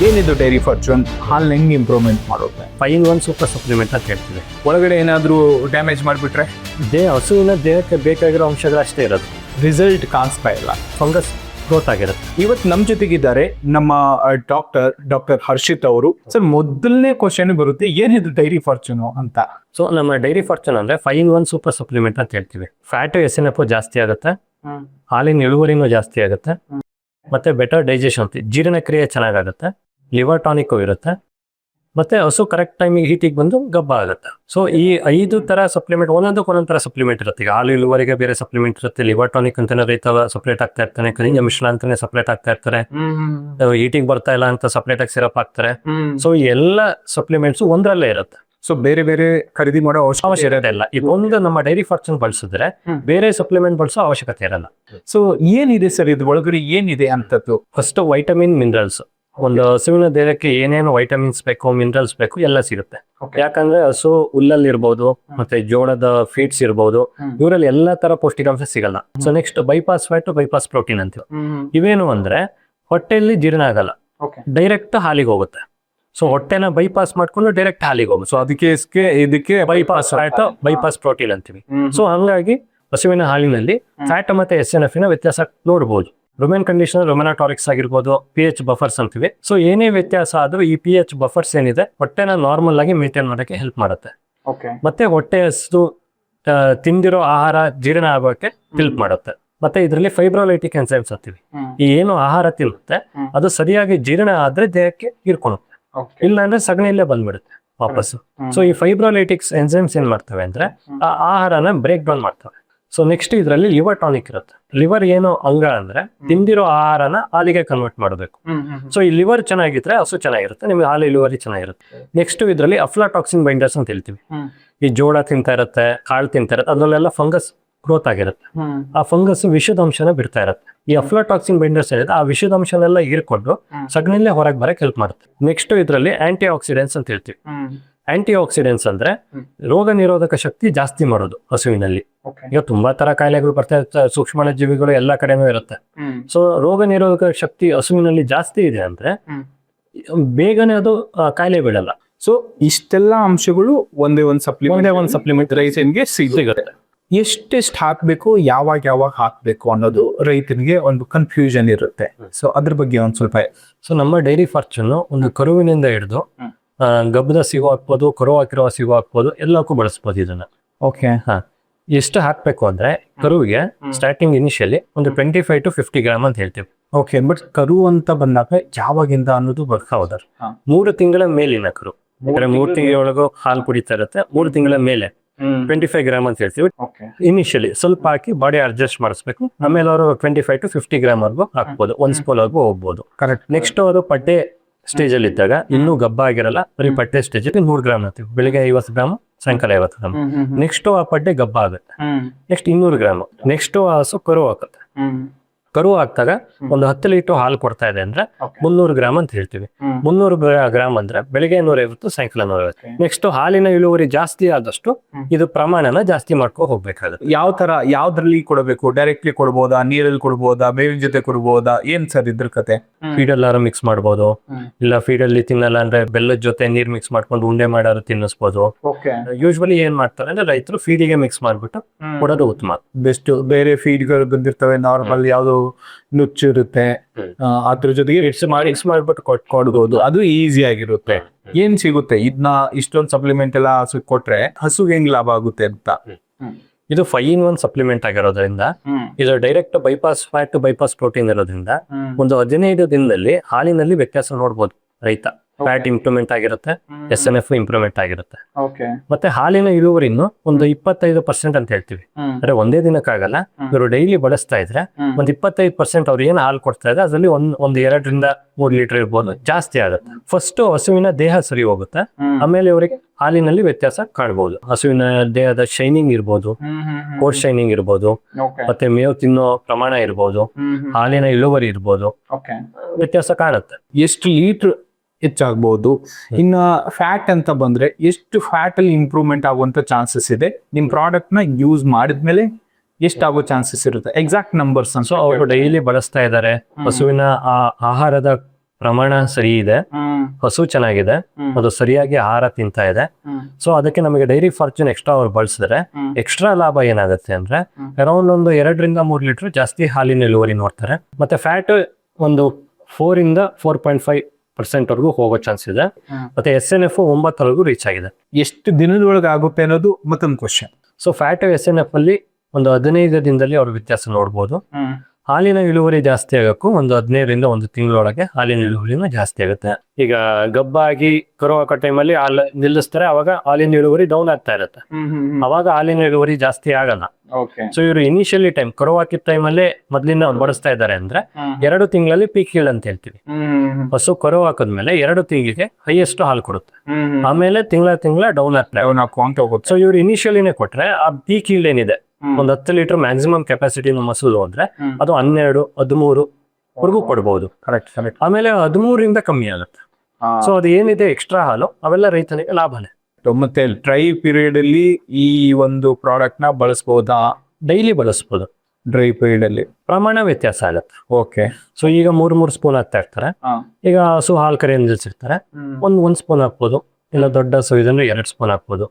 ಏನಿದು dairy fortune ಹಾಲ್ ಹೆಂಗ್ improvement ಮಾಡುತ್ತೆ? 5-in-1 ಸೂಪರ್ ಸಪ್ಲಿಮೆಂಟ್ ಅಂತ ಹೇಳ್ತೀವಿ. ಒಳಗಡೆ ಏನಾದ್ರೂ ಡ್ಯಾಮೇಜ್ ಮಾಡಿಬಿಟ್ರೆ ಹಸುವಿನ ದೇಹಕ್ಕೆ ಬೇಕಾಗಿರೋ ಅಂಶಗಳಷ್ಟೇ ಇರೋದು, ರಿಸಲ್ಟ್ ಕಾಣಿಸ್ತಾ ಇಲ್ಲ, ಫಂಗಸ್ ಗ್ರೋತ್ ಆಗಿರುತ್ತೆ. ಇವತ್ತು ನಮ್ಮ ಜೊತೆಗಿದ್ದಾರೆ ನಮ್ಮ ಡಾಕ್ಟರ್ ಹರ್ಷಿತ್ ಅವರು. ಸರ್, ಮೊದಲನೇ ಕ್ವಶನ್ ಬರುತ್ತೆ, ಏನಿದು ಡೈರಿ ಫಾರ್ಚೂನು ಅಂತ. ಸೊ ನಮ್ಮ ಡೈರಿ ಫಾರ್ಚೂನ್ ಅಂದ್ರೆ 5-in-1 ಸೂಪರ್ ಸಪ್ಲಿಮೆಂಟ್ ಅಂತ ಹೇಳ್ತೀವಿ. ಫ್ಯಾಟ್ SNF ಜಾಸ್ತಿ ಆಗುತ್ತೆ, ಹಾಲಿನ ಇಳುವರಿನೂ ಜಾಸ್ತಿ ಆಗುತ್ತೆ, ಮತ್ತೆ ಬೆಟರ್ ಡೈಜೆಷನ್, ಜೀರ್ಣಕ್ರಿಯೆ ಚೆನ್ನಾಗಾಗುತ್ತೆ, ಲಿವರ್ ಟಾನಿಕ್ ಇರುತ್ತೆ, ಮತ್ತೆ ಹಸು ಕರೆಕ್ಟ್ ಟೈಮಿಗೆ ಹೀಟಿಗೆ ಬಂದು ಗಬ್ಬ ಆಗುತ್ತೆ. ಸೊ ಈ 5 ತರ ಸಪ್ಲಿಮೆಂಟ್, ಒಂದೊಂದು ತರ ಸಪ್ಲಿಮೆಂಟ್ ಇರುತ್ತೆ. ಈಗ ಹಾಲು ಇಳುವರಿಗೆ ಬೇರೆ ಸಪ್ಲಿಮೆಂಟ್ ಇರುತ್ತೆ, ಲಿವರ್ ಟಾನಿಕ್ ಅಂತಾನೆ ರೈತ ಸಪ್ರೇಟ್ ಆಗ್ತಾ ಇರ್ತಾನೆ, ಖನಿಜ ಮಿಶ್ರಣ ಅಂತಾನೆ ಸಪ್ರೇಟ್ ಆಗ್ತಾ ಇರ್ತಾರೆ, ಹೀಟಿಗೆ ಬರ್ತಾ ಇಲ್ಲ ಅಂತ ಸಪ್ರೇಟ್ ಆಗಿ ಸಿರಪ್ ಹಾಕ್ತಾರೆ. ಸೊ ಈ ಎಲ್ಲ ಸಪ್ಲಿಮೆಂಟ್ಸ್ ಒಂದರಲ್ಲೇ ಇರುತ್ತೆ. ಸೊ ಬೇರೆ ಬೇರೆ ಖರೀದಿ ಮಾಡೋ ಅವಶ್ಯಕತೆ ಇಲ್ಲ. ಇದೊಂದು ನಮ್ಮ ಡೈರಿ ಫಾರ್ಚೂನ್ ಬಳಸಿದ್ರೆ ಬೇರೆ ಸಪ್ಲಿಮೆಂಟ್ ಬಳಸೋ ಅವಶ್ಯಕತೆ ಇರಲ್ಲ. ಸೊ ಏನಿದೆ ಸರ್ ಇದು ಒಳಗಡೆ, ಏನಿದೆ ಅಂತದ್ದು? First vitamin, minerals. ಒಂದು ಹಸುವಿನ ದೇಹಕ್ಕೆ ಏನೇನು ವೈಟಮಿನ್ಸ್ ಬೇಕು, ಮಿನರಲ್ಸ್ ಬೇಕು, ಎಲ್ಲ ಸಿಗುತ್ತೆ. ಯಾಕಂದ್ರೆ ಹಸು ಹುಲ್ಲಲ್ಲಿ ಇರ್ಬೋದು, ಮತ್ತೆ ಜೋಳದ ಫೀಡ್ಸ್ ಇರ್ಬೋದು, ಇವರಲ್ಲಿ ಎಲ್ಲಾ ತರ ಪೌಷ್ಟಿಕಾಂಶ ಸಿಗಲ್ಲ. So next bypass fat, bypass protein ಅಂತೀವಿ. ಇವೇನು ಅಂದ್ರೆ ಹೊಟ್ಟೆಯಲ್ಲಿ ಜೀರ್ಣ ಆಗಲ್ಲ, ಡೈರೆಕ್ಟ್ ಹಾಲಿಗೆ ಹೋಗುತ್ತೆ. ಸೊ ಹೊಟ್ಟೆನ ಬೈಪಾಸ್ ಮಾಡ್ಕೊಂಡು ಡೈರೆಕ್ಟ್ ಹಾಲಿಗೆ ಹೋಗುತ್ತೆ. ಸೊ ಇದಕ್ಕೆ ಬೈಪಾಸ್ ಫ್ಯಾಟ್, ಬೈಪಾಸ್ ಪ್ರೋಟೀನ್ ಅಂತೀವಿ. ಸೊ ಹಂಗಾಗಿ ಹಸುವಿನ ಹಾಲಿನಲ್ಲಿ ಫ್ಯಾಟ್ ಮತ್ತೆ SNF ವ್ಯತ್ಯಾಸ ನೋಡಬಹುದು. ರುಮೆನ್ ಕಂಡೀಷನರ್, ರೊಮೆನಾಟಾರಿಕ್ಸ್ ಆಗಿರ್ಬೋದು, pH ಬಫರ್ಸ್ ಅಂತೀವಿ. ಸೊ ಏನೇ ವ್ಯತ್ಯಾಸ ಆದ್ರೂ ಈ pH ಬಫರ್ಸ್ ಏನಿದೆ ಹೊಟ್ಟೆನ ನಾರ್ಮಲ್ ಆಗಿ ಮೇಂಟೈನ್ ಮಾಡೋಕೆ ಹೆಲ್ಪ್ ಮಾಡುತ್ತೆ. ಮತ್ತೆ ಹೊಟ್ಟೆ ಹಸು ತಿಂದಿರೋ ಆಹಾರ ಜೀರ್ಣ ಆಗೋಕೆ ಹೆಲ್ಪ್ ಮಾಡುತ್ತೆ. ಮತ್ತೆ ಇದರಲ್ಲಿ ಫೈಬ್ರೋಲೈಟಿಕ್ ಎನ್ಸೈಮ್ಸ್ ಅಂತೀವಿ. ಈ ಏನು ಆಹಾರ ತಿನ್ನುತ್ತೆ ಅದು ಸರಿಯಾಗಿ ಜೀರ್ಣ ಆದ್ರೆ ದೇಹಕ್ಕೆ ಹೀರ್ಕೊಳುತ್ತೆ, ಇಲ್ಲ ಅಂದ್ರೆ ಸಗಣಿಯಲ್ಲೇ ಬಂದ್ಬಿಡುತ್ತೆ ವಾಪಸ್ಸು. ಸೊ ಈ ಫೈಬ್ರೋಲೈಟಿಕ್ಸ್ ಎನ್ಸೈಮ್ಸ್ ಏನ್ ಮಾಡ್ತವೆ ಅಂದ್ರೆ ಆ ಆಹಾರನ ಬ್ರೇಕ್ ಡೌನ್ ಮಾಡ್ತವೆ. ಸೊ ನೆಕ್ಸ್ಟ್ ಇದರಲ್ಲಿ ಲಿವರ್ ಟಾನಿಕ್ ಇರುತ್ತೆ. ಲಿವರ್ ಏನು ಅಂಗ ಅಂದ್ರೆ ತಿಂದಿರೋ ಆಹಾರನ ಹಾಲಿಗೆ ಕನ್ವರ್ಟ್ ಮಾಡಬೇಕು. ಸೊ ಈ ಲಿವರ್ ಚೆನ್ನಾಗಿದ್ರೆ ಹಸು ಚೆನ್ನಾಗಿರುತ್ತೆ, ನಿಮ್ಗೆ ಹಾಲು ಇಳುವರಿ ಚೆನ್ನಾಗಿರುತ್ತೆ. ನೆಕ್ಸ್ಟ್ ಇದರಲ್ಲಿ ಅಫ್ಲಾಟಾಕ್ಸಿನ್ ಬೈಂಡರ್ಸ್ ಅಂತ ಹೇಳ್ತೀವಿ. ಈ ಜೋಳ ತಿಂತಾ ಇರುತ್ತೆ, ಕಾಳು ತಿಂತಾ ಇರುತ್ತೆ, ಅದ್ರಲ್ಲೆಲ್ಲ ಫಂಗಸ್ ಗ್ರೋತ್ ಆಗಿರುತ್ತೆ. ಆ ಫಂಗಸ್ ವಿಷದ ಅಂಶನ ಬಿಡ್ತಾ ಇರುತ್ತೆ. ಈ ಅಫ್ಲಾಟಾಕ್ಸಿನ್ ಬೈಂಡರ್ಸ್ ಏನಿದೆ ಆ ವಿಷದ ಅಂಶನೆಲ್ಲ ಹೀರ್ಕೊಂಡು ಸಗಣಿಲೇ ಹೊರಗೆ ಬರಕ್ ಹೆಲ್ಪ್ ಮಾಡುತ್ತೆ. ನೆಕ್ಸ್ಟ್ ಇದರಲ್ಲಿ ಆಂಟಿ ಆಕ್ಸಿಡೆಂಟ್ಸ್ ಅಂತ ಹೇಳ್ತೀವಿ. ಆಂಟಿ ಆಕ್ಸಿಡೆಂಟ್ಸ್ ಅಂದ್ರೆ ರೋಗ ನಿರೋಧಕ ಶಕ್ತಿ ಜಾಸ್ತಿ ಮಾಡೋದು ಹಸುವಿನಲ್ಲಿ. ಈಗ ತುಂಬಾ ತರ ಕಾಯಿಲೆಗಳು ಬರ್ತಾ ಇರ್ತವೆ, ಸೂಕ್ಷ್ಮ ಜೀವಿಗಳು ಎಲ್ಲಾ ಕಡೆನೂ ಇರುತ್ತೆ. ಸೊ ರೋಗ ನಿರೋಧಕ ಶಕ್ತಿ ಹಸುವಿನಲ್ಲಿ ಜಾಸ್ತಿ ಇದೆ ಅಂದ್ರೆ ಬೇಗನೆ ಅದು ಕಾಯಿಲೆ ಬೀಳಲ್ಲ. ಸೊ ಇಷ್ಟೆಲ್ಲ ಅಂಶಗಳು ಒಂದೇ ಒಂದು ಸಪ್ಲಿಮೆಂಟ್ ರೈತನಿಗೆ ಸಿಗುತ್ತೆ. ಎಷ್ಟೆಷ್ಟು ಹಾಕ್ಬೇಕು, ಯಾವಾಗ ಹಾಕ್ಬೇಕು ಅನ್ನೋದು ರೈತನಿಗೆ ಒಂದು ಕನ್ಫ್ಯೂಷನ್ ಇರುತ್ತೆ. ಸೊ ಅದ್ರ ಬಗ್ಗೆ ಒಂದ್ ಸ್ವಲ್ಪ. ಸೊ ನಮ್ಮ ಡೈರಿ ಫಾರ್ಚೂನ್ ಒಂದು ಕರುವಿನಿಂದ ಹಿಡಿದು ಗಬ್ಬದ ಸಿಗೋ ಹಾಕ್ಬೋದು, ಕರು ಹಾಕಿರೋ ಸಿಗೋ ಹಾಕ್ಬೋದು, ಎಲ್ಲಕ್ಕೂ ಬಳಸ್ಬೋದು ಇದನ್ನ. ಓಕೆ. ಎಷ್ಟು ಹಾಕ್ಬೇಕು ಅಂದ್ರೆ ಕರುವಿಗೆ ಸ್ಟಾರ್ಟಿಂಗ್ ಇನಿಷಿಯಲಿ ಒಂದು 25 to 50 ಗ್ರಾಮ್ ಅಂತ ಹೇಳ್ತೀವಿ. ಓಕೆ. ಬಟ್ ಕರು ಅಂತ ಬಂದಾಗ ಯಾವಾಗಿಂದ ಅನ್ನೋದು ಹೌದಾ, 3 ತಿಂಗಳ ಮೇಲಿನ ಕರು. 3 ತಿಂಗಳೊಳಗೂ ಹಾಲು ಕುಡಿತಾ ಇರುತ್ತೆ. 3 ತಿಂಗಳ ಮೇಲೆ 25 ಗ್ರಾಮ್ ಅಂತ ಹೇಳ್ತೀವಿ. ಇನಿಷಿಯಲಿ ಸ್ವಲ್ಪ ಹಾಕಿ ಬಾಡಿ ಅಡ್ಜಸ್ಟ್ ಮಾಡಿಸ್ಬೇಕು. ಆಮೇಲೆ ಅವರು 25 to 50 ಗ್ರಾಮ್ ವರ್ಗು ಹಾಕ್ಬೋದು, 1 ಸ್ಪೂನ್ ವರ್ಗು ಹೋಗ್ಬೋದು. ಕರೆಕ್ಟ್. ನೆಕ್ಸ್ಟ್ ಅವರು ಪಡ್ಡೆ ಸ್ಟೇಜ್ ಅಲ್ಲಿ ಇದ್ದಾಗ ಇನ್ನೂ ಗಬ್ಬ ಆಗಿರಲ್ಲ, ಬರೀ ಪಡ್ಡೆ ಸ್ಟೇಜ್ 100 ಗ್ರಾಮ್ ಹಾಕ್ತೀವಿ. ಬೆಳಿಗ್ಗೆ 50 ಗ್ರಾಮ್, ಸಾಯಂಕಾಲ 50 ಗ್ರಾಮ್. ನೆಕ್ಸ್ಟ್ ಆ ಪಡ್ಡೆ ಗಬ್ಬ ಆಗುತ್ತೆ, ನೆಕ್ಸ್ಟ್ 200 ಗ್ರಾಮ್. ನೆಕ್ಸ್ಟ್ ಆ ಹಸು ಕರು ಹಾಕುತ್ತೆ. ಕರು ಹಾಕ್ದಾಗ ಒಂದು 10 ಲೀಟರ್ ಹಾಲು ಕೊಡ್ತಾ ಇದೆ ಅಂದ್ರೆ 300 ಗ್ರಾಮ್ ಅಂತ ಹೇಳ್ತೀವಿ. 300 ಗ್ರಾಮ್ ಅಂದ್ರೆ ಬೆಳಿಗ್ಗೆ 150, ಸಾಯಂಕಾಲ 150. ನೆಕ್ಸ್ಟ್ ಹಾಲಿನ ಇಳುವರಿ ಜಾಸ್ತಿ ಆದಷ್ಟು ಇದು ಪ್ರಮಾಣನ ಜಾಸ್ತಿ ಮಾಡ್ಕೊ ಹೋಗ್ಬೇಕಾಗುತ್ತೆ. ಯಾವ್ದ್ರಲ್ಲಿ ಕೊಡಬೇಕು? ಡೈರೆಕ್ಟ್ಲಿ ಕೊಡ್ಬೋದಾ, ನೀರಲ್ಲಿ ಕೊಡ್ಬೋದಾ, ಬೇವಿನ ಜೊತೆ ಕೊಡ್ಬೋದಾ? ಏನ್ ಸರ್ ಇದ್ರ ಕತೆ? ಫೀಡಲ್ಲಾರು ಮಿಕ್ಸ್ ಮಾಡ್ಬೋದು, ಇಲ್ಲ ಫೀಡಲ್ಲಿ ತಿನ್ನಲ್ಲ ಅಂದ್ರೆ ಬೆಲ್ಲದ ಜೊತೆ ನೀರ್ ಮಿಕ್ಸ್ ಮಾಡ್ಕೊಂಡು ಉಂಡೆ ಮಾಡಾರು ತಿನ್ನಿಸ್ಬೋದು. ಯೂಶ್ವಲಿ ಏನ್ ಮಾಡ್ತಾರೆ ಅಂದ್ರೆ ರೈತರು ಫೀಡಿಗೆ ಮಿಕ್ಸ್ ಮಾಡ್ಬಿಟ್ಟು ಕೊಡೋದು ಉತ್ತಮ. ಬೆಸ್ಟ್. ಬೇರೆ ಫೀಡ್ಗಳು ಬಂದಿರ್ತವೆ, ನಾರ್ಮಲ್ ಯಾವ್ದು ನುಚ್ಚು ಇರುತ್ತೆ, ಅದ್ರ ಜೊತೆಗೆ ಮಿಕ್ಸ್ ಮಾಡ್ಬಿಟ್ಟು ಕೊಡ್ಬೋದು. ಅದು ಈಸಿ ಆಗಿರುತ್ತೆ. ಏನ್ ಸಿಗುತ್ತೆ ಇದನ್ನ ಇಷ್ಟೊಂದು ಸಪ್ಲಿಮೆಂಟ್ ಎಲ್ಲ ಹಸು ಕೊಟ್ರೆ ಹಸುಗೆ ಹೆಂಗ್ ಲಾಭ ಆಗುತ್ತೆ ಅಂತ? ಇದು 5-in-1 ಸಪ್ಲಿಮೆಂಟ್ ಆಗಿರೋದ್ರಿಂದ, ಇದು direct bypass fat, bypass protein ಇರೋದ್ರಿಂದ ಒಂದು 15 ದಿನದಲ್ಲಿ ಹಾಲಿನಲ್ಲಿ ವ್ಯತ್ಯಾಸ ನೋಡ್ಬೋದು ರೈತ. ಫ್ಯಾಟ್ ಇಂಪ್ರೂವ್ಮೆಂಟ್ ಆಗಿರುತ್ತೆ, SNF ಇಂಪ್ರೂವ್ಮೆಂಟ್ ಆಗಿರುತ್ತೆ. ಮತ್ತೆ ಹಾಲಿನ ಇಳುವರಿನು ಒಂದು 25% ಅಂತ ಹೇಳ್ತೀವಿ. ಅಂದ್ರೆ ಒಂದೇ ದಿನಕ್ಕಾಗಲ್ಲ, ಇವರು ಡೈಲಿ ಬಳಸ್ತಾ ಇದ್ರೆ ಒಂದು 25% ಅವ್ರು ಏನ್ ಹಾಲು ಕೊಡ್ತಾ ಇದ್ರೆ ಅದರಲ್ಲಿ ಒಂದು 2 ರಿಂದ 3 ಲೀಟರ್ ಇರ್ಬೋದು, ಜಾಸ್ತಿ ಆಗುತ್ತೆ. ಫಸ್ಟ್ ಹಸುವಿನ ದೇಹ ಸರಿ ಹೋಗುತ್ತೆ, ಆಮೇಲೆ ಇವರಿಗೆ ಹಾಲಿನಲ್ಲಿ ವ್ಯತ್ಯಾಸ ಕಾಣಬಹುದು. ಹಸುವಿನ ದೇಹದ ಶೈನಿಂಗ್ ಇರ್ಬೋದು, ಕೋಟ್ ಶೈನಿಂಗ್ ಇರ್ಬೋದು, ಮತ್ತೆ ಮೇವು ತಿನ್ನೋ ಪ್ರಮಾಣ ಇರ್ಬೋದು, ಹಾಲಿನ ಇಳುವರಿ ಇರ್ಬೋದು, ವ್ಯತ್ಯಾಸ ಕಾಣುತ್ತೆ. ಎಷ್ಟು ಲೀಟರ್ ಹೆಚ್ಚಾಗಬಹುದು? ಇನ್ನ ಫ್ಯಾಟ್ ಅಂತ ಬಂದ್ರೆ ಎಷ್ಟು ಫ್ಯಾಟ್ ಅಲ್ಲಿ ಇಂಪ್ರೂವ್ಮೆಂಟ್ ಆಗುವಂತ ಚಾನ್ಸಸ್ ಇದೆ? ನಿಮ್ ಪ್ರಾಡಕ್ಟ್ ನ ಯೂಸ್ ಮಾಡಿದ್ಮೇಲೆ ಎಷ್ಟಾಗೋ ಚಾನ್ಸಸ್ ಇರುತ್ತೆ? Exact numbers. ಸೊ ಅವರು ಡೈಲಿ ಬಳಸ್ತಾ ಇದ್ದಾರೆ, ಹಸುವಿನ ಆಹಾರದ ಪ್ರಮಾಣ ಸರಿ ಇದೆ, ಹಸು ಚೆನ್ನಾಗಿದೆ, ಅದು ಸರಿಯಾಗಿ ಆಹಾರ ತಿಂತಾ ಇದೆ. ಸೊ ಅದಕ್ಕೆ ನಮಗೆ ಡೈರಿ ಫಾರ್ಚೂನ್ ಎಕ್ಸ್ಟ್ರಾ ಅವ್ರು ಬಳಸಿದ್ರೆ ಎಕ್ಸ್ಟ್ರಾ ಲಾಭ ಏನಾಗುತ್ತೆ ಅಂದ್ರೆ ಅರೌಂಡ್ ಒಂದು 2-3 ಲೀಟರ್ ಜಾಸ್ತಿ ಹಾಲಿನ ಇಳುವರಿ ನೋಡ್ತಾರೆ. ಮತ್ತೆ ಫ್ಯಾಟ್ ಒಂದು 4-4.5% ವರೆಗೂ ಹೋಗೋ ಚಾನ್ಸ್ ಇದೆ. ಮತ್ತೆ SNF 9 ರೀಚ್ ಆಗಿದೆ. ಎಷ್ಟು ದಿನದೊಳಗೆ ಆಗುತ್ತೆ ಅನ್ನೋದು ಮತ್ತೊಂದು ಕ್ವಶನ್. ಸೊ ಫ್ಯಾಟ್ SNF ಅಲ್ಲಿ ಒಂದು 15 ದಿನದಲ್ಲಿ ಅವ್ರ ವ್ಯತ್ಯಾಸ ನೋಡ್ಬೋದು. ಹಾಲಿನ ಇಳುವರಿ ಜಾಸ್ತಿ ಆಗಕ್ಕೂ ಒಂದು 15ರಿಂದ 1 ತಿಂಗಳೊಳಗೆ ಹಾಲಿನ ಇಳುವರಿನೂ ಜಾಸ್ತಿ ಆಗುತ್ತೆ. ಈಗ ಗಬ್ಬಾಗಿ ಕರು ಹಾಕೋ ಟೈಮಲ್ಲಿ ಹಾಲು ನಿಲ್ಲಿಸ್ತಾರೆ, ಅವಾಗ ಹಾಲಿನ ಇಳುವರಿ ಡೌನ್ ಆಗ್ತಾ ಇರುತ್ತೆ. ಅವಾಗ ಹಾಲಿನ ಇಳುವರಿ ಜಾಸ್ತಿ ಆಗಲ್ಲ. ಸೊ ಇವರು ಇನಿಷಿಯಲಿ ಟೈಮ್ ಕರು ಹಾಕಿದ ಟೈಮಲ್ಲಿ ಮೊದ್ಲಿಂದ ಬಡಿಸ್ತಾ ಇದ್ದಾರೆ ಅಂದ್ರೆ 2 ತಿಂಗಳಲ್ಲಿ ಪೀಕ್ ಹೀಲ್ಡ್ ಅಂತ ಹೇಳ್ತೀವಿ. ಹಸು ಕರು ಹಾಕಿದ್ಮೇಲೆ 2 ತಿಂಗಳಿಗೆ ಹೈಯೆಸ್ಟ್ ಹಾಲು ಕೊಡುತ್ತೆ, ಆಮೇಲೆ ತಿಂಗಳ ಡೌನ್ ಆಗ್ತಾ ಹೋಗುತ್ತೆ. ಸೊ ಇವ್ರು ಇನಿಷಿಯಲಿನೇ ಕೊಟ್ರೆ ಆ ಪೀಕ್ ಹೀಲ್ಡ್ ಏನಿದೆ ಒಂದು 10 ಲೀಟರ್ ಮ್ಯಾಕ್ಸಿಮಮ್ ಕೆಪಾಸಿಟಿ ನಮ್ಮ ಹಸುಲು ಅಂದ್ರೆ ಅದು 12-13 ವರೆಗೂ ಕೊಡಬಹುದು. ಆಮೇಲೆ 13ರಿಂದ ಕಮ್ಮಿ ಆಗುತ್ತೆ. ಸೊ ಅದು ಏನಿದೆ ಎಕ್ಸ್ಟ್ರಾ ಹಾಲು ಅವೆಲ್ಲ ರೈತನಿಗೆ ಲಾಭನೇ. ಮತ್ತೆ ಡ್ರೈ ಪೀರಿಯಡ್ ಅಲ್ಲಿ ಈ ಒಂದು ಪ್ರಾಡಕ್ಟ್ ನ ಬಳಸಬಹುದಾ? ಡೈಲಿ ಬಳಸಬಹುದು. ಡ್ರೈ ಪೀರಿಯಡ್ ಅಲ್ಲಿ ಪ್ರಮಾಣ ವ್ಯತ್ಯಾಸ ಆಗುತ್ತೆ. ಓಕೆ. ಸೊ ಈಗ 3 ಸ್ಪೂನ್ ಹಾಕ್ತಾ ಇರ್ತಾರೆ. ಈಗ ಹಸು ಹಾಲು ಕರೆ ನಿಲ್ಸಿರ್ತಾರೆ, ಒಂದ್ ಸ್ಪೂನ್ ಹಾಕ್ಬೋದು, ಇಲ್ಲ ದೊಡ್ಡ ಹಸು ಇದ್ರೆ 2 ಸ್ಪೂನ್ ಹಾಕ್ಬೋದು.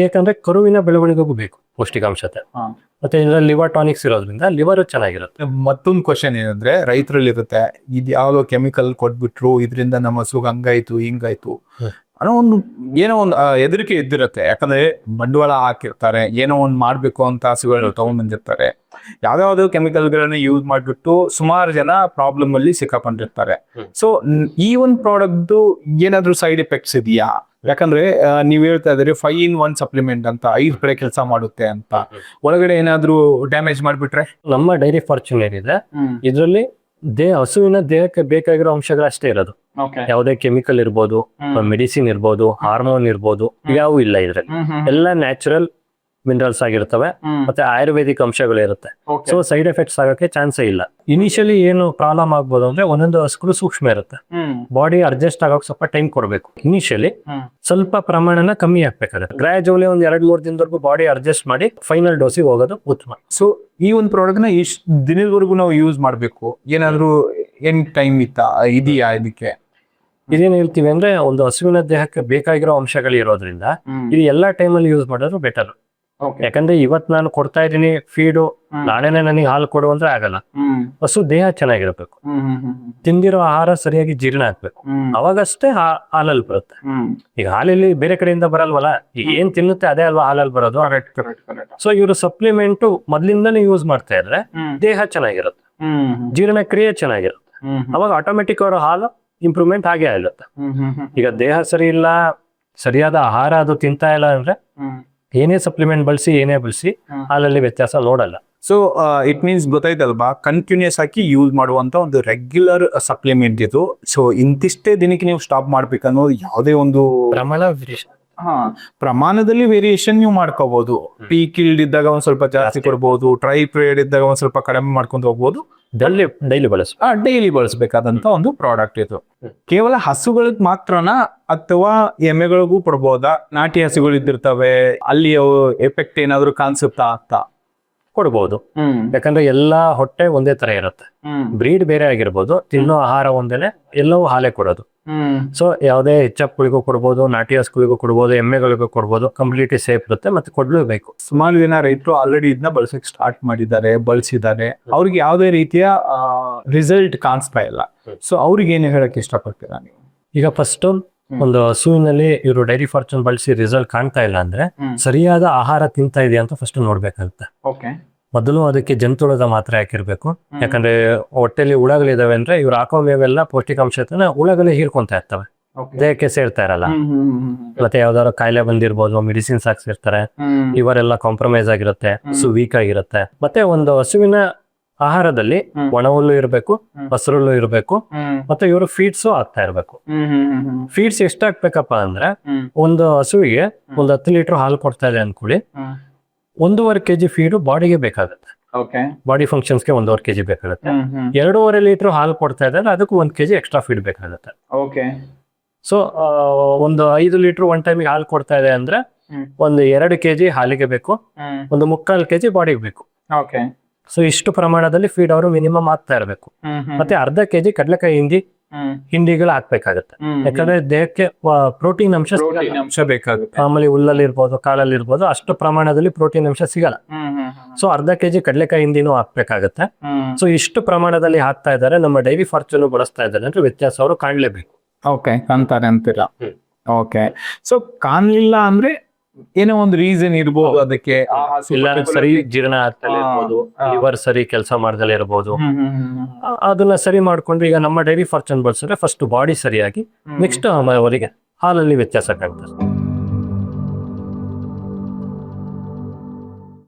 ಯಾಕಂದ್ರೆ ಕರುವಿನ ಬೆಳವಣಿಗೆಗೂ ಬೇಕು ಪೌಷ್ಟಿಕಾಂಶತೆ. ಮತ್ತೆ ಇದರಲ್ಲಿ ಲಿವರ್ ಟಾನಿಕ್ಸ್ ಇರೋದ್ರಿಂದ ಲಿವರ್ ಚೆನ್ನಾಗಿರುತ್ತೆ. ಮತ್ತೊಂದು ಕ್ವಶನ್ ಏನಂದ್ರೆ ರೈತರಲ್ಲಿ ಇರುತ್ತೆ, ಇದು ಯಾವ್ದೋ ಕೆಮಿಕಲ್ ಕೊಟ್ಬಿಟ್ರು ಇದರಿಂದ ನಮ್ಮ ಹಸುಗ್ ಹಂಗಾಯ್ತು ಹಿಂಗಾಯ್ತು ಅನ್ನೋ ಏನೋ ಒಂದು ಹೆದರಿಕೆ ಇದ್ದಿರುತ್ತೆ. ಯಾಕಂದ್ರೆ ಬಂಡವಾಳ ಹಾಕಿರ್ತಾರೆ, ಏನೋ ಒಂದು ಮಾಡ್ಬೇಕು ಅಂತ ಹಸುಗಳು ತಗೊಂಡ್ಬಂದಿರ್ತಾರೆ. ಯಾವ್ದಾವ್ದು ಕೆಮಿಕಲ್ಗಳನ್ನ ಯೂಸ್ ಮಾಡ್ಬಿಟ್ಟು ಸುಮಾರು ಜನ ಪ್ರಾಬ್ಲಮ್ ಅಲ್ಲಿ ಸಿಕ್ಕಾಕೊಂಡಿರ್ತಾರೆ. ಸೊ ಈ ಒಂದು ಪ್ರಾಡಕ್ಟ್ ಏನಾದ್ರು ಸೈಡ್ ಎಫೆಕ್ಟ್ಸ್ ಇದೆಯಾ? ಯಾಕಂದ್ರೆ ನೀವ್ ಹೇಳ್ತಾ ಇದ್ರಿ 5-in-1 ಸಪ್ಲಿಮೆಂಟ್ ಅಂತ 5 ಕಡೆ ಕೆಲಸ ಮಾಡುತ್ತೆ ಅಂತ. ಒಳಗಡೆ ಏನಾದ್ರು ಡ್ಯಾಮೇಜ್ ಮಾಡ್ಬಿಟ್ರೆ? ನಮ್ಮ ಡೈರಿ ಫಾರ್ಚೂನ್ ಏನಿದೆ ಇದರಲ್ಲಿ ಹಸುವಿನ ದೇಹಕ್ಕೆ ಬೇಕಾಗಿರೋ ಅಂಶಗಳಷ್ಟೇ ಇರೋದು. ಯಾವುದೇ ಕೆಮಿಕಲ್ ಇರ್ಬೋದು, ಮೆಡಿಸಿನ್ ಇರ್ಬೋದು, ಹಾರ್ಮೋನ್ ಇರ್ಬೋದು, ಯಾವೂ ಇಲ್ಲ ಇದ್ರಲ್ಲಿ. ಎಲ್ಲ ನ್ಯಾಚುರಲ್ ಮಿನರಲ್ಸ್ ಆಗಿರ್ತವೆ, ಮತ್ತೆ ಆಯುರ್ವೇದಿಕ್ ಅಂಶಗಳು ಇರುತ್ತೆ. ಸೊ ಸೈಡ್ ಎಫೆಕ್ಟ್ಸ್ ಆಗಕ್ಕೆ ಚಾನ್ಸೇ ಇಲ್ಲ. ಇನಿಷಿಯಲಿ ಏನು ಪ್ರಾಬ್ಲಮ್ ಆಗ್ಬೋದು ಅಂದ್ರೆ ಒಂದೊಂದು ಹಸುಗಳು ಸೂಕ್ಷ್ಮ ಇರುತ್ತೆ, ಬಾಡಿ ಅಡ್ಜಸ್ಟ್ ಆಗೋಕೆ ಸ್ವಲ್ಪ ಟೈಮ್ ಕೊಡ್ಬೇಕು. ಇನಿಷಿಯಲಿ ಸ್ವಲ್ಪ ಪ್ರಮಾಣನ ಕಮ್ಮಿ ಹಾಕ್ಬೇಕಾಗುತ್ತೆ. ಗ್ರಾಜುವಲಿ ಒಂದ್ 2-3 ದಿನದವರೆಗೂ ಬಾಡಿ ಅಡ್ಜಸ್ಟ್ ಮಾಡಿ ಫೈನಲ್ ಡೋಸಿಗೆ ಹೋಗೋದು ಉತ್ತಮ. ಸೊ ಈ ಒಂದು ಪ್ರಾಡಕ್ಟ್ ನ ಇಷ್ಟು ದಿನದವರೆಗೂ ನಾವು ಯೂಸ್ ಮಾಡ್ಬೇಕು, ಏನಾದ್ರು ಏನ್ ಟೈಮ್ ಇದೆಯಾ ಇದಕ್ಕೆ? ಇದೇನ್ ಹೇಳ್ತೀವಿ ಅಂದ್ರೆ ಒಂದು ಹಸುವಿನ ದೇಹಕ್ಕೆ ಬೇಕಾಗಿರೋ ಅಂಶಗಳು ಇರೋದ್ರಿಂದ ಇದು ಎಲ್ಲಾ ಟೈಮಲ್ಲಿ ಯೂಸ್ ಮಾಡೋದು ಬೆಟರ್. ಯಾಕಂದ್ರೆ ಇವತ್ ನಾನು ಕೊಡ್ತಾ ಇದೀನಿ ಫೀಡು, ನಾಳೆನೆ ನನಗೆ ಹಾಲು ಕೊಡು ಅಂದ್ರೆ ಆಗಲ್ಲ. ಹಸು ದೇಹ ಚೆನ್ನಾಗಿರ್ಬೇಕು, ತಿಂದಿರೋ ಆಹಾರ ಸರಿಯಾಗಿ ಜೀರ್ಣ ಆಗ್ಬೇಕು, ಅವಾಗಷ್ಟೇ ಹಾಲಲ್ಲಿ ಬರುತ್ತೆ. ಈಗ ಹಾಲಲ್ಲಿ ಬೇರೆ ಕಡೆಯಿಂದ ಬರಲ್ವಲ್ಲ, ಈಗ ಏನ್ ತಿನ್ನುತ್ತೆ ಅದೇ ಅಲ್ವಾ ಹಾಲಲ್ಲಿ ಬರೋದು. ಸೊ ಇವರು ಸಪ್ಲಿಮೆಂಟ್ ಮೊದ್ಲಿಂದಾನೇ ಯೂಸ್ ಮಾಡ್ತಾ ಇದ್ರೆ ದೇಹ ಚೆನ್ನಾಗಿರುತ್ತೆ, ಜೀರ್ಣಕ್ರಿಯೆ ಚೆನ್ನಾಗಿರುತ್ತೆ, ಅವಾಗ ಆಟೋಮೆಟಿಕ್ ಅವರ ಹಾಲು ಇಂಪ್ರೂವ್ಮೆಂಟ್ ಆಗೇ ಆಗುತ್ತೆ. ಈಗ ದೇಹ ಸರಿ ಇಲ್ಲ, ಸರಿಯಾದ ಆಹಾರ ಅದು ತಿಂತಾ ಇಲ್ಲ ಅಂದ್ರೆ ಏನೇ ಸಪ್ಲಿಮೆಂಟ್ ಬಳಸಿ ಏನೇ ಬಳಸಿ ಹಾಲಲ್ಲಿ ವ್ಯತ್ಯಾಸ ನೋಡಲ್ಲ. ಸೊ ಇಟ್ ಮೀನ್ಸ್ ಗೊತ್ತಾಯ್ತಲ್ವಾ, ಕಂಟಿನ್ಯೂಸ್ ಆಗಿ ಯೂಸ್ ಮಾಡುವಂತ ಒಂದು ರೆಗ್ಯುಲರ್ ಸಪ್ಲಿಮೆಂಟ್ ಇದು. ಸೊ ಇಂತಿಷ್ಟೇ ದಿನಕ್ಕೆ ನೀವು ಸ್ಟಾಪ್ ಮಾಡ್ಬೇಕನ್ನೋ ಯಾವುದೇ ಒಂದು ಪ್ರಮಾಣದಲ್ಲಿ ವೇರಿಯೇಷನ್ ನೀವು ಮಾಡ್ಕೋಬಹುದು. ಪೀಕ್ ಇಲ್ಡ್ ಇದ್ದಾಗ ಒಂದ್ ಸ್ವಲ್ಪ ಜಾಸ್ತಿ ಕೊಡ್ಬೋದು, ಟ್ರೈ ಪೀರಿಯಡ್ ಇದ್ದಾಗ ಒಂದ್ ಸ್ವಲ್ಪ ಕಡಿಮೆ ಮಾಡ್ಕೊಂಡು ಹೋಗ್ಬೋದು. ಡೈಲಿ ಬಳಸಬೇಕಾದಂತ ಒಂದು ಪ್ರಾಡಕ್ಟ್ ಇದು. ಕೇವಲ ಹಸುಗಳಿಗೆ ಮಾತ್ರನಾ ಅಥವಾ ಎಮ್ಮೆಗಳಿಗೂ ಕೊಡ್ಬೋದಾ? ನಾಟಿ ಹಸುಗಳು ಇದ್ದಿರ್ತವೆ, ಅಲ್ಲಿ ಎಫೆಕ್ಟ್ ಏನಾದ್ರು ಕಾಣಿಸುತ್ತಾ ಅಂತ? ಕೊಡ್ಬೋದು. ಯಾಕಂದ್ರೆ ಎಲ್ಲಾ ಹೊಟ್ಟೆ ಒಂದೇ ತರ ಇರುತ್ತೆ, ಬ್ರೀಡ್ ಬೇರೆ ಆಗಿರ್ಬೋದು, ತಿನ್ನೋ ಆಹಾರ ಒಂದೇನೆ, ಎಲ್ಲವೂ ಹಾಲೇ ಕೊಡೋದು. ಸೊ ಯಾವುದೇ ಹೆಚ್ಚಪ್ಪುಗಳಿಗೂ ಕೊಡ್ಬೋದು, ನಾಟಿ ಹಸುಗಳಿಗೂ ಕೊಡ್ಬೋದು, ಎಮ್ಮೆಗಳಿಗೂ ಕೊಡ್ಬೋದು, ಕಂಪ್ಲೀಟ್ಲಿ ಸೇಫ್ ಇರುತ್ತೆ, ಮತ್ತೆ ಕೊಡ್ಲೇಬೇಕು. ಸುಮಾರು ಜನ ರೈತರು ಆಲ್ರೆಡಿ ಇದನ್ನ ಬಳಸಕ್ ಸ್ಟಾರ್ಟ್ ಮಾಡಿದ್ದಾರೆ, ಬಳಸಿದ್ದಾರೆ, ಅವ್ರಿಗೆ ಯಾವುದೇ ರೀತಿಯ ರಿಸಲ್ಟ್ ಕಾಣಿಸ್ತಾ ಇಲ್ಲ. ಸೊ ಅವ್ರಿಗೆ ಏನು ಹೇಳಕ್ ಇಷ್ಟಪಡ್ತೀರಾ ನೀವು? ಈಗ ಫಸ್ಟ್ ಒಂದು ಹಸುವಿನಲ್ಲಿ ಇವರು ಡೈರಿ ಫಾರ್ಚೂನ್ ಬಳಸಿ ರಿಸಲ್ಟ್ ಕಾಣ್ತಾ ಇಲ್ಲ ಅಂದ್ರೆ ಸರಿಯಾದ ಆಹಾರ ತಿಂತಾ ಇದೆಯಾ ಅಂತ ಫಸ್ಟ್ ನೋಡ್ಬೇಕಾಗುತ್ತೆ. ಮೊದಲು ಅದಕ್ಕೆ ಜಂತುಳದ ಮಾತ್ರೆ ಹಾಕಿರ್ಬೇಕು. ಯಾಕಂದ್ರೆ ಹೊಟ್ಟೆಲಿ ಹುಳಗಳಿದಾವೆ ಅಂದ್ರೆ ಇವ್ರು ಹಾಕೋ ಮೇವೆಲ್ಲ ಪೌಷ್ಟಿಕಾಂಶನ ಹುಳಗಳೇ ಹೀರ್ಕೊಂತಾ ಇರ್ತವೆ, ದೇಹಕ್ಕೆ ಸೇರ್ತಾ ಇರಲ್ಲ. ಮತ್ತೆ ಯಾವ್ದಾದ್ರು ಕಾಯಿಲೆ ಬಂದಿರ್ಬೋದು, ಮೆಡಿಸಿನ್ಸ್ ಹಾಕ್ಸಿರ್ತಾರೆ, ಇವರೆಲ್ಲ ಕಾಂಪ್ರಮೈಸ್ ಆಗಿರುತ್ತೆ, ಹಸು ವೀಕ್ ಆಗಿರುತ್ತೆ. ಮತ್ತೆ ಒಂದು ಹಸುವಿನ ಆಹಾರದಲ್ಲಿ ಒಣ ಹುಲ್ಲು ಇರಬೇಕು, ಹಸಿರುಲ್ಲು ಇರಬೇಕು, ಮತ್ತೆ ಇವರು ಫೀಡ್ಸ್ ಆಗ್ತಾ ಇರ್ಬೇಕು. ಫೀಡ್ಸ್ ಎಷ್ಟು ಹಾಕ್ಬೇಕಪ್ಪ ಅಂದ್ರೆ ಒಂದು ಹಸುವಿಗೆ ಒಂದು 10 ಲೀಟರ್ ಹಾಲು ಕೊಡ್ತಾ ಇದೆ ಅನ್ಕೊಳ್ಳಿ, 1.5 kg ಫೀಡು ಬಾಡಿಗೆ ಬೇಕಾಗುತ್ತೆ. ಬಾಡಿ ಫಂಕ್ಷನ್ಸ್ಗೆ 1.5 kg ಬೇಕಾಗುತ್ತೆ. 2.5 ಲೀಟರ್ ಹಾಲು ಕೊಡ್ತಾ ಇದೆ ಅಂದ್ರೆ ಅದಕ್ಕೂ 1 kg ಎಕ್ಸ್ಟ್ರಾ ಫೀಡ್ ಬೇಕಾಗುತ್ತೆ. ಸೊ ಒಂದು 5 ಲೀಟರ್ ಒನ್ ಟೈಮಿಗೆ ಹಾಲು ಕೊಡ್ತಾ ಇದೆ ಅಂದ್ರೆ ಒಂದು 2 kg ಹಾಲಿಗೆ ಬೇಕು, ಒಂದು 3/4 kg ಬಾಡಿಗೆ ಬೇಕು. ಸೊ ಇಷ್ಟು ಪ್ರಮಾಣದಲ್ಲಿ ಫೀಡ್ ಅವರು ಮಿನಿಮಮ್ ಆಗ್ತಾ ಇರಬೇಕು. ಮತ್ತೆ 1/2 kg ಕಡಲೆಕಾಯಿ ಹಿಂಡಿ ಹಿಂಡಿಗಳು ಹಾಕ್ಬೇಕಾಗತ್ತೆ. ಯಾಕಂದ್ರೆ ದೇಹಕ್ಕೆ ಪ್ರೋಟೀನ್ ಅಂಶ ಸಿಗಲ್ಲ. ಪ್ರೋಟೀನ್ ಅಂಶ ಬೇಕಾಗುತ್ತೆ. ಮಾಮೂಲಿ ಹುಲ್ಲಲ್ಲಿ ಇರ್ಬೋದು, ಕಾಳಲ್ಲಿ ಇರ್ಬೋದು, ಅಷ್ಟು ಪ್ರಮಾಣದಲ್ಲಿ ಪ್ರೋಟೀನ್ ಅಂಶ ಸಿಗಲ್ಲ. ಸೊ ಅರ್ಧ ಕೆಜಿ ಕಡಲೆಕಾಯಿ ಹಿಂಡಿನೂ ಹಾಕ್ಬೇಕಾಗತ್ತೆ. ಸೊ ಇಷ್ಟು ಪ್ರಮಾಣದಲ್ಲಿ ಹಾಕ್ತಾ ಇದ್ದಾರೆ, ನಮ್ಮ ಡೈರಿ ಫಾರ್ಚೂನ್ ಬಳಸ್ತಾ ಇದ್ದಾರೆ ಅಂದ್ರೆ ವ್ಯತ್ಯಾಸ ಅವರು ಕಾಣ್ಲೇಬೇಕು. ಓಕೆ, ಕಾಣ್ತಾರೆ ಅಂತೀರಾ? ಓಕೆ, ಸೊ ಕಾಣ್ಲಿಲ್ಲ ಅಂದ್ರೆ ಏನೋ ಒಂದು ರೀಸನ್ ಇರ್ಬೋದು ಅದಕ್ಕೆ. ಇಲ್ಲ ಸರಿ ಜೀರ್ಣ ಆಗ್ತಲೇ ಇರ್ಬೋದು, ಲಿವರ್ ಸರಿ ಕೆಲಸ ಮಾಡ್ದಲೇ ಇರ್ಬೋದು. ಅದನ್ನ ಸರಿ ಮಾಡ್ಕೊಂಡು ಈಗ ನಮ್ಮ ಡೈರಿ ಫಾರ್ಚೂನ್ ಬಳಸಿದ್ರೆ ಫಸ್ಟ್ ಬಾಡಿ ಸರಿಯಾಗಿ, ನೆಕ್ಸ್ಟ್ ಅವರಿಗೆ ಹಾಲಲ್ಲಿ ವ್ಯತ್ಯಾಸ ಕಾಣ್ತದೆ.